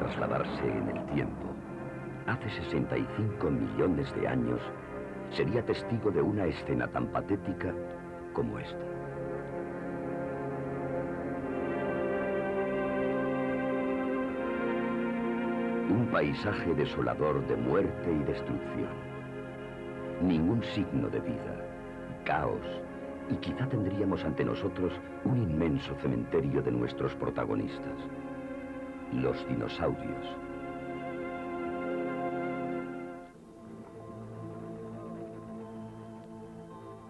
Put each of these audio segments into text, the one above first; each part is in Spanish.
trasladarse en el tiempo, hace 65 millones de años, sería testigo de una escena tan patética como esta. Un paisaje desolador de muerte y destrucción. Ningún signo de vida, caos, y quizá tendríamos ante nosotros un inmenso cementerio de nuestros protagonistas, los dinosaurios.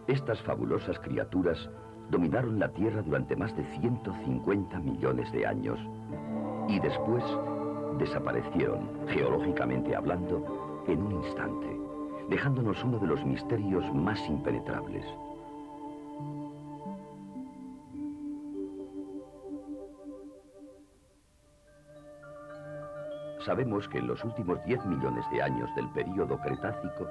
Estas fabulosas criaturas dominaron la Tierra durante más de 150 millones de años y después desaparecieron, geológicamente hablando, en un instante, dejándonos uno de los misterios más impenetrables. Sabemos que en los últimos 10 millones de años del período Cretácico,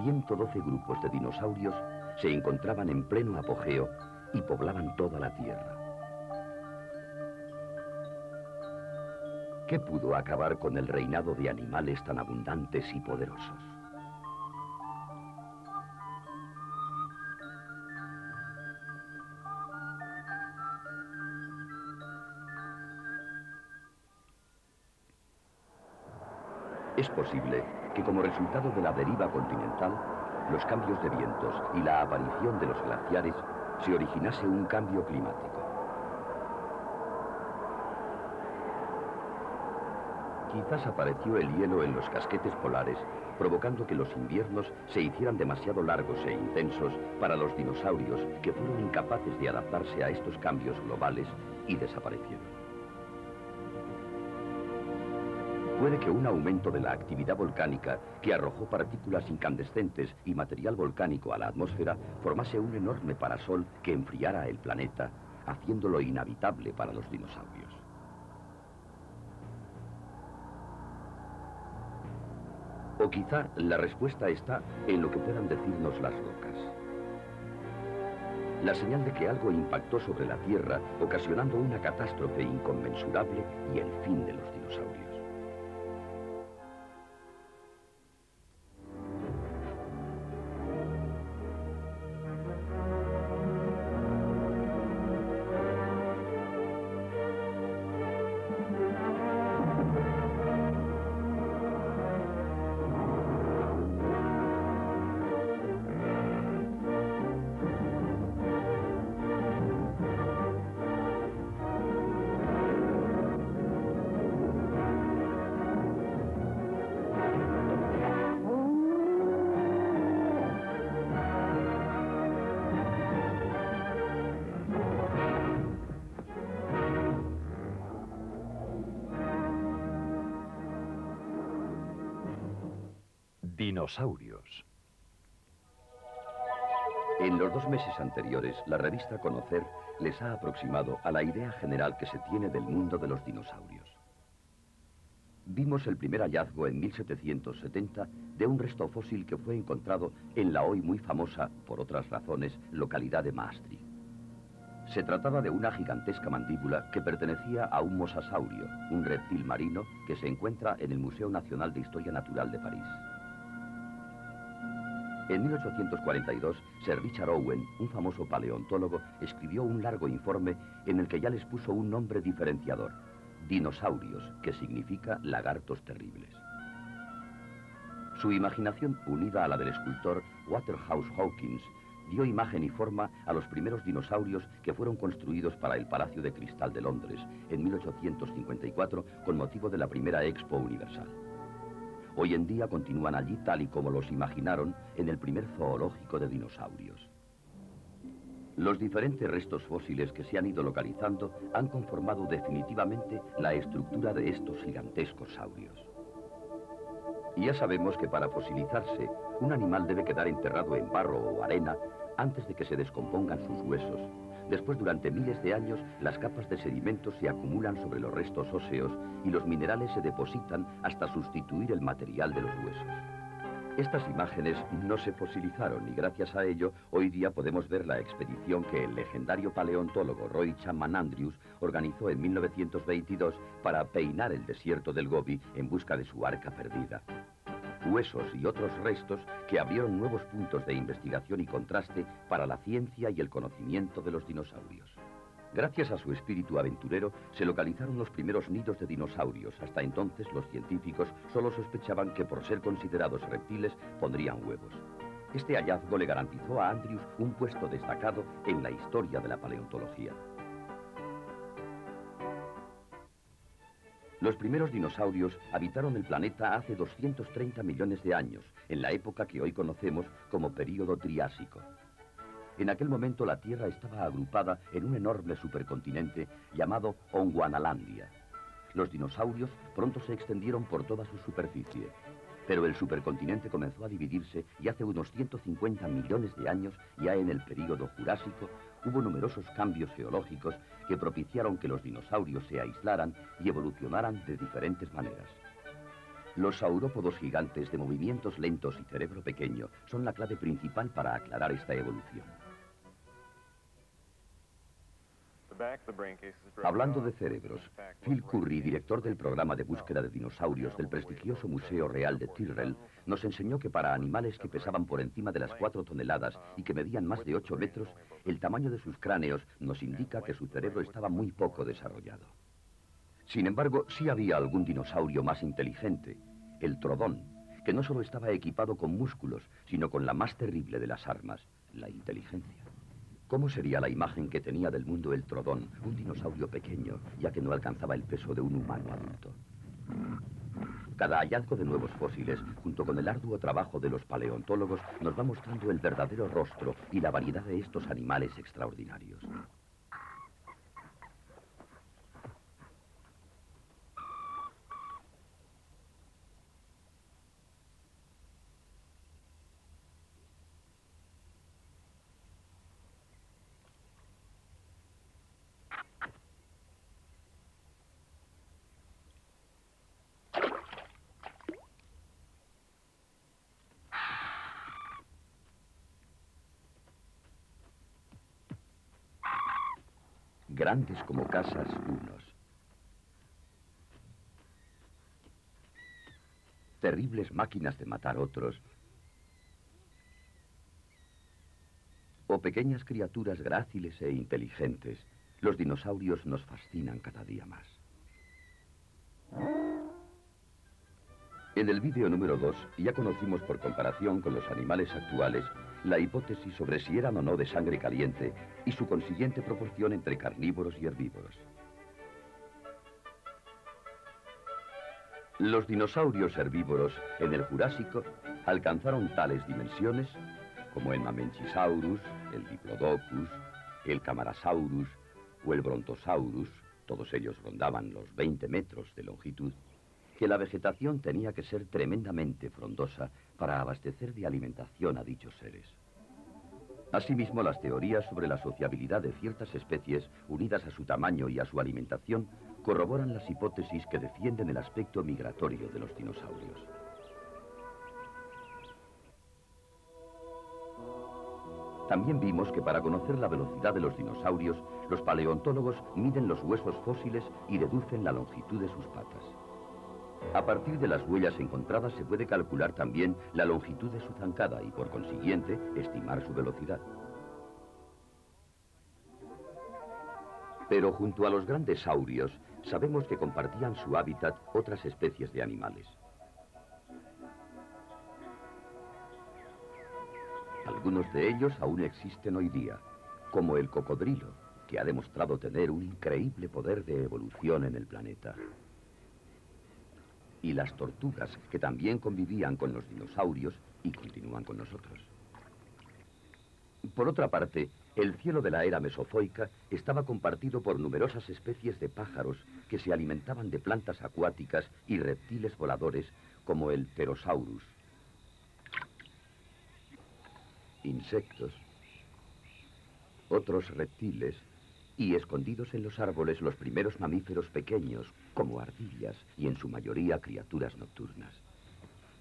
112 grupos de dinosaurios se encontraban en pleno apogeo y poblaban toda la Tierra. ¿Qué pudo acabar con el reinado de animales tan abundantes y poderosos? Es posible que como resultado de la deriva continental, los cambios de vientos y la aparición de los glaciares, se originase un cambio climático. Quizás apareció el hielo en los casquetes polares, provocando que los inviernos se hicieran demasiado largos e intensos para los dinosaurios, que fueron incapaces de adaptarse a estos cambios globales y desaparecieron. Puede que un aumento de la actividad volcánica que arrojó partículas incandescentes y material volcánico a la atmósfera formase un enorme parasol que enfriara el planeta, haciéndolo inhabitable para los dinosaurios. O quizá la respuesta está en lo que puedan decirnos las rocas. La señal de que algo impactó sobre la Tierra, ocasionando una catástrofe inconmensurable y el fin de los dinosaurios. Dinosaurios. En los 2 meses anteriores, la revista Conocer les ha aproximado a la idea general que se tiene del mundo de los dinosaurios. Vimos el primer hallazgo en 1770 de un resto fósil que fue encontrado en la hoy muy famosa, por otras razones, localidad de Maastricht. Se trataba de una gigantesca mandíbula que pertenecía a un mosasaurio, un reptil marino que se encuentra en el Museo Nacional de Historia Natural de París. En 1842, Sir Richard Owen, un famoso paleontólogo, escribió un largo informe en el que ya les puso un nombre diferenciador: dinosaurios, que significa lagartos terribles. Su imaginación, unida a la del escultor Waterhouse Hawkins, dio imagen y forma a los primeros dinosaurios que fueron construidos para el Palacio de Cristal de Londres en 1854 con motivo de la primera Expo Universal. Hoy en día continúan allí tal y como los imaginaron en el primer zoológico de dinosaurios. Los diferentes restos fósiles que se han ido localizando han conformado definitivamente la estructura de estos gigantescos saurios. Y ya sabemos que para fosilizarse, un animal debe quedar enterrado en barro o arena antes de que se descompongan sus huesos. Después, durante miles de años, las capas de sedimentos se acumulan sobre los restos óseos y los minerales se depositan hasta sustituir el material de los huesos. Estas imágenes no se fosilizaron y gracias a ello hoy día podemos ver la expedición que el legendario paleontólogo Roy Chapman Andrews organizó en 1922 para peinar el desierto del Gobi en busca de su arca perdida. Huesos y otros restos que abrieron nuevos puntos de investigación y contraste para la ciencia y el conocimiento de los dinosaurios. Gracias a su espíritu aventurero, se localizaron los primeros nidos de dinosaurios. Hasta entonces, los científicos solo sospechaban que por ser considerados reptiles, pondrían huevos. Este hallazgo le garantizó a Andrews un puesto destacado en la historia de la paleontología. Los primeros dinosaurios habitaron el planeta hace 230 millones de años, en la época que hoy conocemos como período Triásico. En aquel momento la Tierra estaba agrupada en un enorme supercontinente llamado Gondwanalandia. Los dinosaurios pronto se extendieron por toda su superficie, pero el supercontinente comenzó a dividirse y hace unos 150 millones de años, ya en el período Jurásico, hubo numerosos cambios geológicos que propiciaron que los dinosaurios se aislaran y evolucionaran de diferentes maneras. Los saurópodos gigantes de movimientos lentos y cerebro pequeño son la clave principal para aclarar esta evolución. Hablando de cerebros, Phil Currie, director del programa de búsqueda de dinosaurios del prestigioso Museo Real de Tyrrell, nos enseñó que para animales que pesaban por encima de las 4 toneladas y que medían más de 8 metros, el tamaño de sus cráneos nos indica que su cerebro estaba muy poco desarrollado. Sin embargo, sí había algún dinosaurio más inteligente, el Trodón, que no solo estaba equipado con músculos, sino con la más terrible de las armas, la inteligencia. ¿Cómo sería la imagen que tenía del mundo el Trodón, un dinosaurio pequeño, ya que no alcanzaba el peso de un humano adulto? Cada hallazgo de nuevos fósiles, junto con el arduo trabajo de los paleontólogos, nos va mostrando el verdadero rostro y la variedad de estos animales extraordinarios. Grandes como casas unos. Terribles máquinas de matar otros. O pequeñas criaturas gráciles e inteligentes. Los dinosaurios nos fascinan cada día más. En el vídeo número 2 ya conocimos por comparación con los animales actuales la hipótesis sobre si eran o no de sangre caliente y su consiguiente proporción entre carnívoros y herbívoros. Los dinosaurios herbívoros en el Jurásico alcanzaron tales dimensiones como el Mamenchisaurus, el Diplodocus, el Camarasaurus o el Brontosaurus, todos ellos rondaban los 20 metros de longitud, que la vegetación tenía que ser tremendamente frondosa para abastecer de alimentación a dichos seres. Asimismo, las teorías sobre la sociabilidad de ciertas especies, unidas a su tamaño y a su alimentación, corroboran las hipótesis que defienden el aspecto migratorio de los dinosaurios. También vimos que para conocer la velocidad de los dinosaurios, los paleontólogos miden los huesos fósiles y deducen la longitud de sus patas. A partir de las huellas encontradas se puede calcular también la longitud de su zancada y, por consiguiente, estimar su velocidad. Pero junto a los grandes saurios, sabemos que compartían su hábitat otras especies de animales. Algunos de ellos aún existen hoy día, como el cocodrilo, que ha demostrado tener un increíble poder de evolución en el planeta. Y las tortugas, que también convivían con los dinosaurios y continúan con nosotros. Por otra parte, el cielo de la era mesozoica estaba compartido por numerosas especies de pájaros que se alimentaban de plantas acuáticas y reptiles voladores como el Pterosaurus. Insectos, otros reptiles y escondidos en los árboles los primeros mamíferos pequeños, como ardillas y en su mayoría criaturas nocturnas.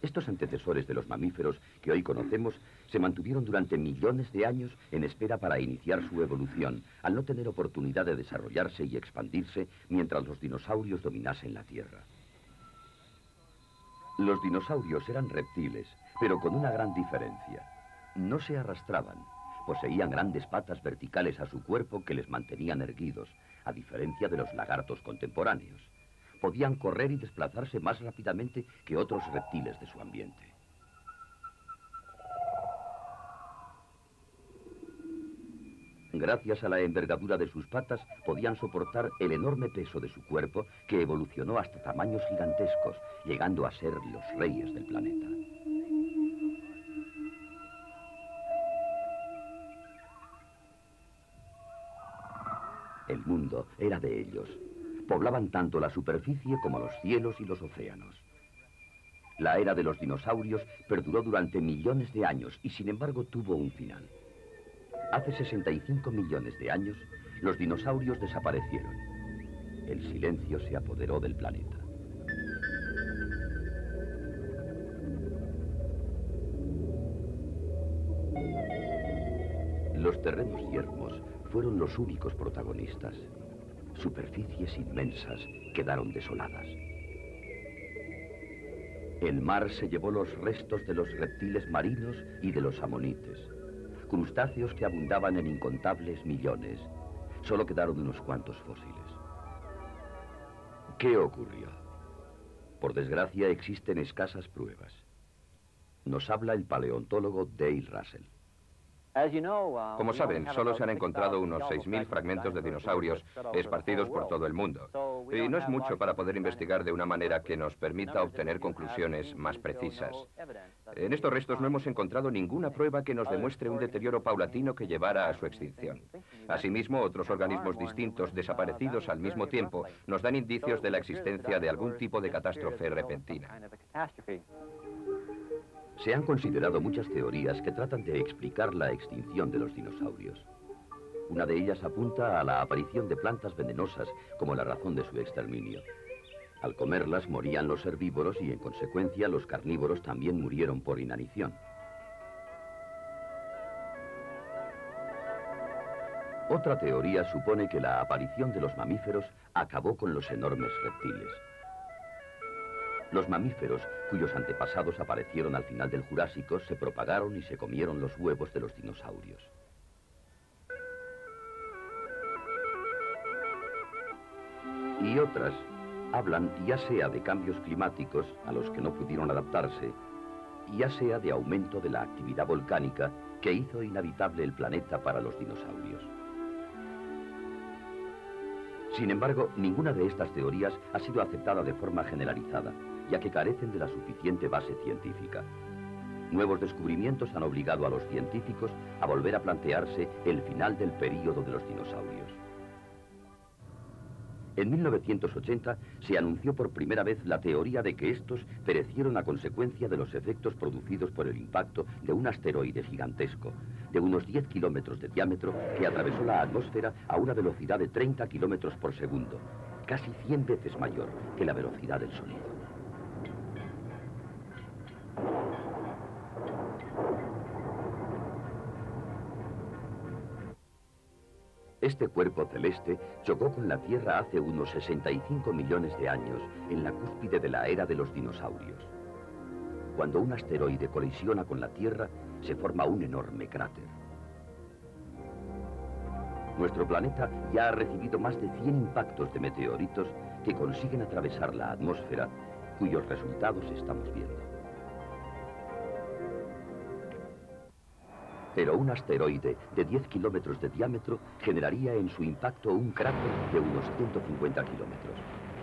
Estos antecesores de los mamíferos que hoy conocemos se mantuvieron durante millones de años en espera para iniciar su evolución, al no tener oportunidad de desarrollarse y expandirse mientras los dinosaurios dominasen la Tierra. Los dinosaurios eran reptiles, pero con una gran diferencia. No se arrastraban. Poseían grandes patas verticales a su cuerpo que les mantenían erguidos, a diferencia de los lagartos contemporáneos. Podían correr y desplazarse más rápidamente que otros reptiles de su ambiente. Gracias a la envergadura de sus patas, podían soportar el enorme peso de su cuerpo, que evolucionó hasta tamaños gigantescos, llegando a ser los reyes del planeta. El mundo era de ellos. Poblaban tanto la superficie como los cielos y los océanos. La era de los dinosaurios perduró durante millones de años y sin embargo tuvo un final. Hace 65 millones de años, los dinosaurios desaparecieron. El silencio se apoderó del planeta. Los terrenos yermos fueron los únicos protagonistas. Superficies inmensas quedaron desoladas. El mar se llevó los restos de los reptiles marinos y de los amonites. Crustáceos que abundaban en incontables millones. Solo quedaron unos cuantos fósiles. ¿Qué ocurrió? Por desgracia existen escasas pruebas. Nos habla el paleontólogo Dale Russell. Como saben, solo se han encontrado unos 6.000 fragmentos de dinosaurios esparcidos por todo el mundo. Y no es mucho para poder investigar de una manera que nos permita obtener conclusiones más precisas. En estos restos no hemos encontrado ninguna prueba que nos demuestre un deterioro paulatino que llevara a su extinción. Asimismo, otros organismos distintos desaparecidos al mismo tiempo nos dan indicios de la existencia de algún tipo de catástrofe repentina. Se han considerado muchas teorías que tratan de explicar la extinción de los dinosaurios. Una de ellas apunta a la aparición de plantas venenosas como la razón de su exterminio. Al comerlas morían los herbívoros y en consecuencia los carnívoros también murieron por inanición. Otra teoría supone que la aparición de los mamíferos acabó con los enormes reptiles. Los mamíferos, cuyos antepasados aparecieron al final del Jurásico, se propagaron y se comieron los huevos de los dinosaurios. Y otras hablan ya sea de cambios climáticos a los que no pudieron adaptarse, ya sea de aumento de la actividad volcánica que hizo inhabitable el planeta para los dinosaurios. Sin embargo, ninguna de estas teorías ha sido aceptada de forma generalizada, ya que carecen de la suficiente base científica. Nuevos descubrimientos han obligado a los científicos a volver a plantearse el final del período de los dinosaurios. En 1980 se anunció por primera vez la teoría de que estos perecieron a consecuencia de los efectos producidos por el impacto de un asteroide gigantesco, de unos 10 kilómetros de diámetro, que atravesó la atmósfera a una velocidad de 30 kilómetros por segundo, casi 100 veces mayor que la velocidad del sonido. Este cuerpo celeste chocó con la Tierra hace unos 65 millones de años, en la cúspide de la era de los dinosaurios. Cuando un asteroide colisiona con la Tierra, se forma un enorme cráter. Nuestro planeta ya ha recibido más de 100 impactos de meteoritos que consiguen atravesar la atmósfera, cuyos resultados estamos viendo. Pero un asteroide de 10 kilómetros de diámetro generaría en su impacto un cráter de unos 150 kilómetros.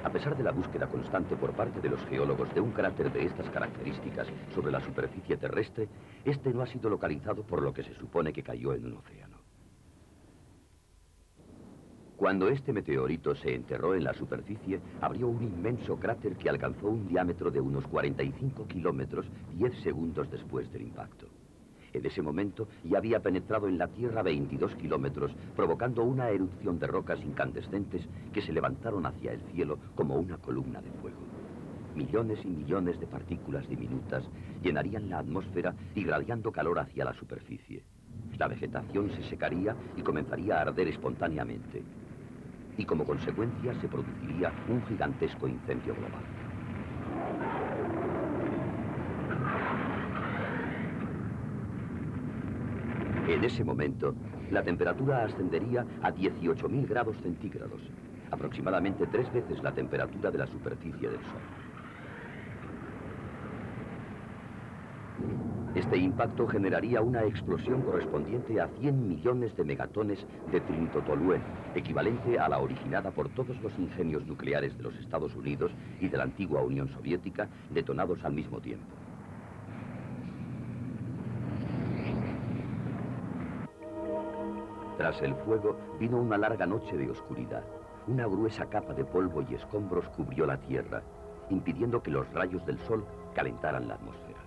A pesar de la búsqueda constante por parte de los geólogos de un cráter de estas características sobre la superficie terrestre, este no ha sido localizado, por lo que se supone que cayó en un océano. Cuando este meteorito se enterró en la superficie, abrió un inmenso cráter que alcanzó un diámetro de unos 45 kilómetros 10 segundos después del impacto. En ese momento ya había penetrado en la Tierra 22 kilómetros, provocando una erupción de rocas incandescentes que se levantaron hacia el cielo como una columna de fuego. millones y millones de partículas diminutas llenarían la atmósfera irradiando calor hacia la superficie. La vegetación se secaría y comenzaría a arder espontáneamente. Y como consecuencia se produciría un gigantesco incendio global. En ese momento, la temperatura ascendería a 18.000 grados centígrados, aproximadamente 3 veces la temperatura de la superficie del Sol. Este impacto generaría una explosión correspondiente a 100 millones de megatones de trinitotolueno, equivalente a la originada por todos los ingenios nucleares de los Estados Unidos y de la antigua Unión Soviética, detonados al mismo tiempo. Tras el fuego vino una larga noche de oscuridad. Una gruesa capa de polvo y escombros cubrió la Tierra, impidiendo que los rayos del Sol calentaran la atmósfera.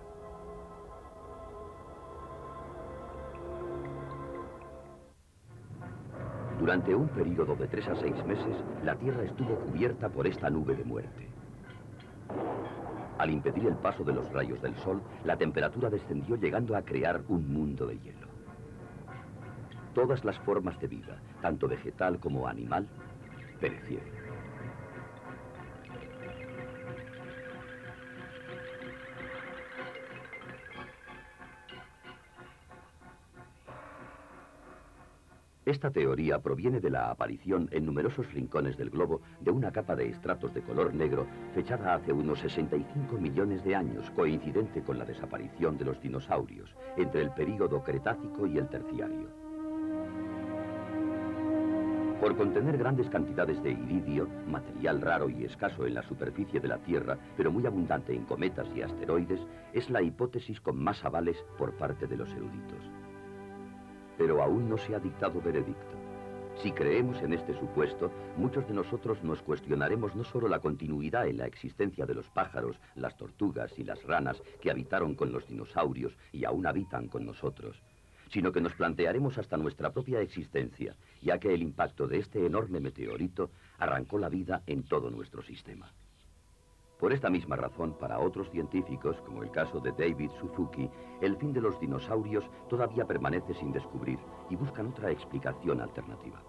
Durante un periodo de 3 a 6 meses, la Tierra estuvo cubierta por esta nube de muerte. Al impedir el paso de los rayos del Sol, la temperatura descendió llegando a crear un mundo de hielo. Todas las formas de vida, tanto vegetal como animal, perecieron. Esta teoría proviene de la aparición en numerosos rincones del globo de una capa de estratos de color negro fechada hace unos 65 millones de años, coincidente con la desaparición de los dinosaurios, entre el período Cretácico y el Terciario. Por contener grandes cantidades de iridio, material raro y escaso en la superficie de la Tierra, pero muy abundante en cometas y asteroides, es la hipótesis con más avales por parte de los eruditos. Pero aún no se ha dictado veredicto. Si creemos en este supuesto, muchos de nosotros nos cuestionaremos no solo la continuidad en la existencia de los pájaros, las tortugas y las ranas que habitaron con los dinosaurios y aún habitan con nosotros, sino que nos plantearemos hasta nuestra propia existencia, ya que el impacto de este enorme meteorito arrancó la vida en todo nuestro sistema. Por esta misma razón, para otros científicos, como el caso de David Suzuki, el fin de los dinosaurios todavía permanece sin descubrir y buscan otra explicación alternativa.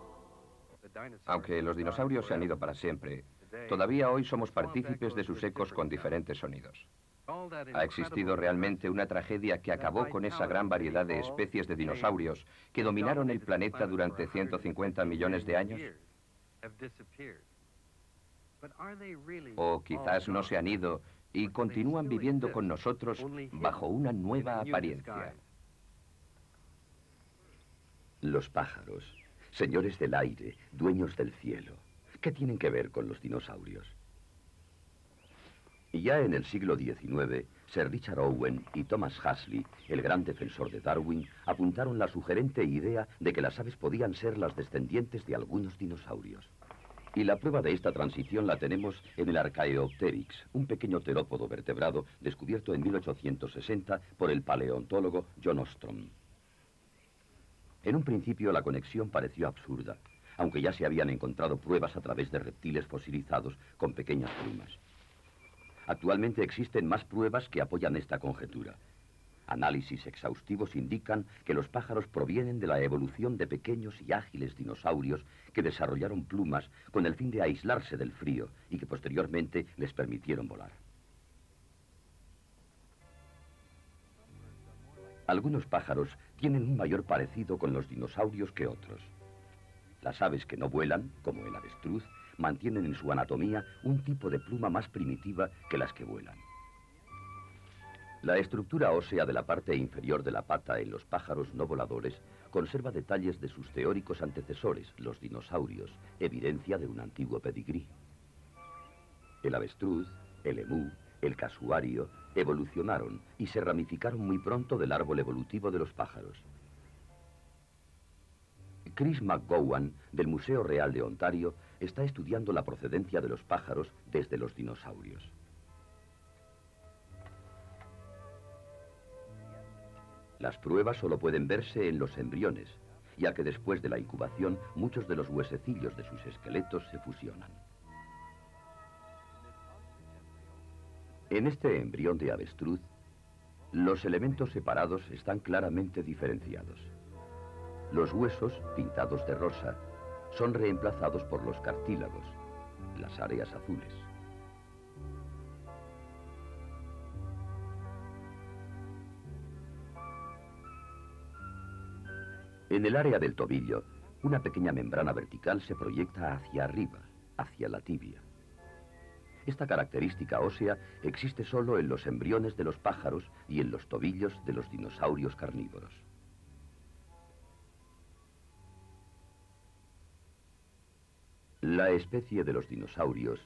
Aunque los dinosaurios se han ido para siempre, todavía hoy somos partícipes de sus ecos con diferentes sonidos. ¿Ha existido realmente una tragedia que acabó con esa gran variedad de especies de dinosaurios que dominaron el planeta durante 150 millones de años? O quizás no se han ido y continúan viviendo con nosotros bajo una nueva apariencia. Los pájaros, señores del aire, dueños del cielo, ¿qué tienen que ver con los dinosaurios? Y ya en el siglo XIX, Sir Richard Owen y Thomas Huxley, el gran defensor de Darwin, apuntaron la sugerente idea de que las aves podían ser las descendientes de algunos dinosaurios. Y la prueba de esta transición la tenemos en el Archaeopteryx, un pequeño terópodo vertebrado descubierto en 1860 por el paleontólogo John Ostrom. En un principio la conexión pareció absurda, aunque ya se habían encontrado pruebas a través de reptiles fosilizados con pequeñas plumas. Actualmente existen más pruebas que apoyan esta conjetura. Análisis exhaustivos indican que los pájaros provienen de la evolución de pequeños y ágiles dinosaurios que desarrollaron plumas con el fin de aislarse del frío y que posteriormente les permitieron volar. Algunos pájaros tienen un mayor parecido con los dinosaurios que otros. Las aves que no vuelan, como el avestruz, mantienen en su anatomía un tipo de pluma más primitiva que las que vuelan. La estructura ósea de la parte inferior de la pata en los pájaros no voladores conserva detalles de sus teóricos antecesores, los dinosaurios, evidencia de un antiguo pedigrí. El avestruz, el emú, el casuario evolucionaron y se ramificaron muy pronto del árbol evolutivo de los pájaros. Chris McGowan, del Museo Real de Ontario, está estudiando la procedencia de los pájaros desde los dinosaurios. Las pruebas solo pueden verse en los embriones, ya que después de la incubación muchos de los huesecillos de sus esqueletos se fusionan. En este embrión de avestruz, los elementos separados están claramente diferenciados. Los huesos, pintados de rosa, son reemplazados por los cartílagos, las áreas azules. En el área del tobillo, una pequeña membrana vertical se proyecta hacia arriba, hacia la tibia. Esta característica ósea existe solo en los embriones de los pájaros y en los tobillos de los dinosaurios carnívoros. La especie de los dinosaurios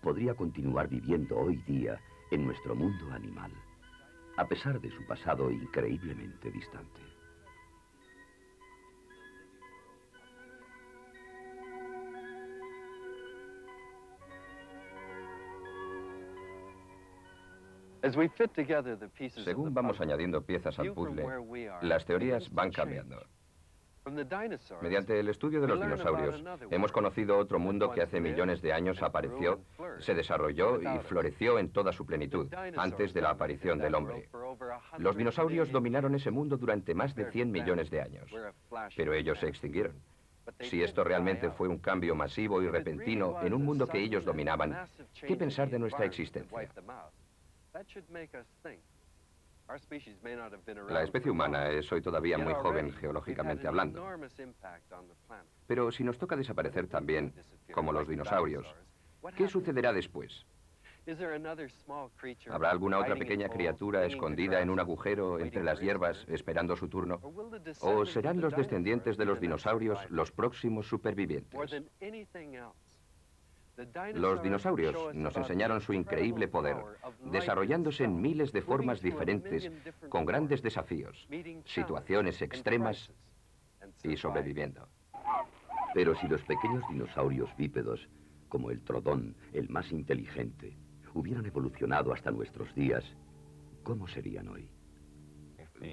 podría continuar viviendo hoy día en nuestro mundo animal, a pesar de su pasado increíblemente distante. Según vamos añadiendo piezas al puzzle, las teorías van cambiando. Mediante el estudio de los dinosaurios, hemos conocido otro mundo que hace millones de años apareció, se desarrolló y floreció en toda su plenitud, antes de la aparición del hombre. Los dinosaurios dominaron ese mundo durante más de 100 millones de años, pero ellos se extinguieron. Si esto realmente fue un cambio masivo y repentino en un mundo que ellos dominaban, ¿qué pensar de nuestra existencia? La especie humana es hoy todavía muy joven geológicamente hablando. Pero si nos toca desaparecer también, como los dinosaurios, ¿qué sucederá después? ¿Habrá alguna otra pequeña criatura escondida en un agujero entre las hierbas esperando su turno? ¿O serán los descendientes de los dinosaurios los próximos supervivientes? Los dinosaurios nos enseñaron su increíble poder, desarrollándose en miles de formas diferentes, con grandes desafíos, situaciones extremas y sobreviviendo. Pero si los pequeños dinosaurios bípedos, como el trodón, el más inteligente, hubieran evolucionado hasta nuestros días, ¿cómo serían hoy?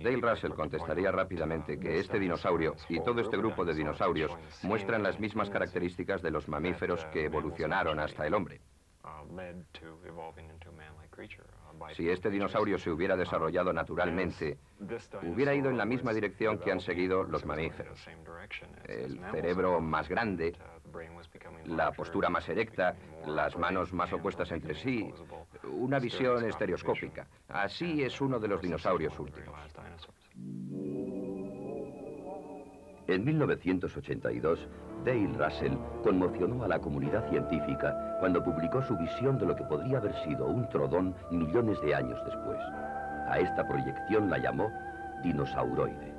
Dale Russell contestaría rápidamente que este dinosaurio y todo este grupo de dinosaurios muestran las mismas características de los mamíferos que evolucionaron hasta el hombre. Si este dinosaurio se hubiera desarrollado naturalmente, hubiera ido en la misma dirección que han seguido los mamíferos. El cerebro más grande, la postura más erecta, las manos más opuestas entre sí, una visión estereoscópica. Así es uno de los dinosaurios últimos. En 1982, Dale Russell conmocionó a la comunidad científica cuando publicó su visión de lo que podría haber sido un trodón millones de años después. A esta proyección la llamó dinosauroide.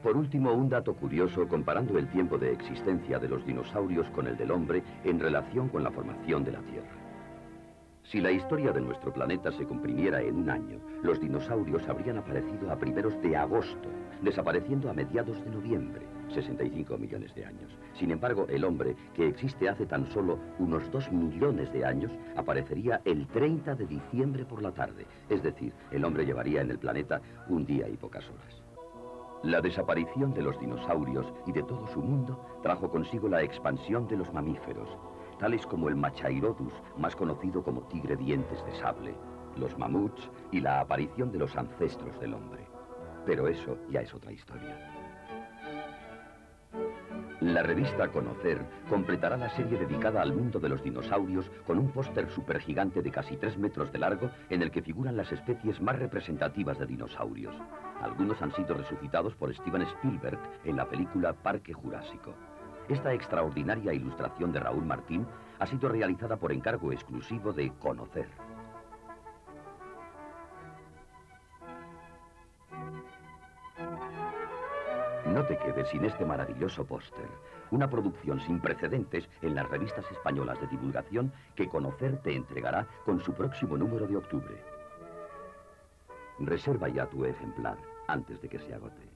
Por último, un dato curioso comparando el tiempo de existencia de los dinosaurios con el del hombre en relación con la formación de la Tierra. Si la historia de nuestro planeta se comprimiera en un año, los dinosaurios habrían aparecido a primeros de agosto, desapareciendo a mediados de noviembre, 65 millones de años. Sin embargo, el hombre, que existe hace tan solo unos 2 millones de años, aparecería el 30 de diciembre por la tarde. Es decir, el hombre llevaría en el planeta un día y pocas horas. La desaparición de los dinosaurios y de todo su mundo trajo consigo la expansión de los mamíferos, tales como el Machairodus, más conocido como tigre dientes de sable, los mamuts y la aparición de los ancestros del hombre. Pero eso ya es otra historia. La revista Conocer completará la serie dedicada al mundo de los dinosaurios con un póster supergigante de casi 3 metros de largo en el que figuran las especies más representativas de dinosaurios. Algunos han sido resucitados por Steven Spielberg en la película Parque Jurásico. Esta extraordinaria ilustración de Raúl Martín ha sido realizada por encargo exclusivo de Conocer. No te quedes sin este maravilloso póster, una producción sin precedentes en las revistas españolas de divulgación que Conocer te entregará con su próximo número de octubre. Reserva ya tu ejemplar antes de que se agote.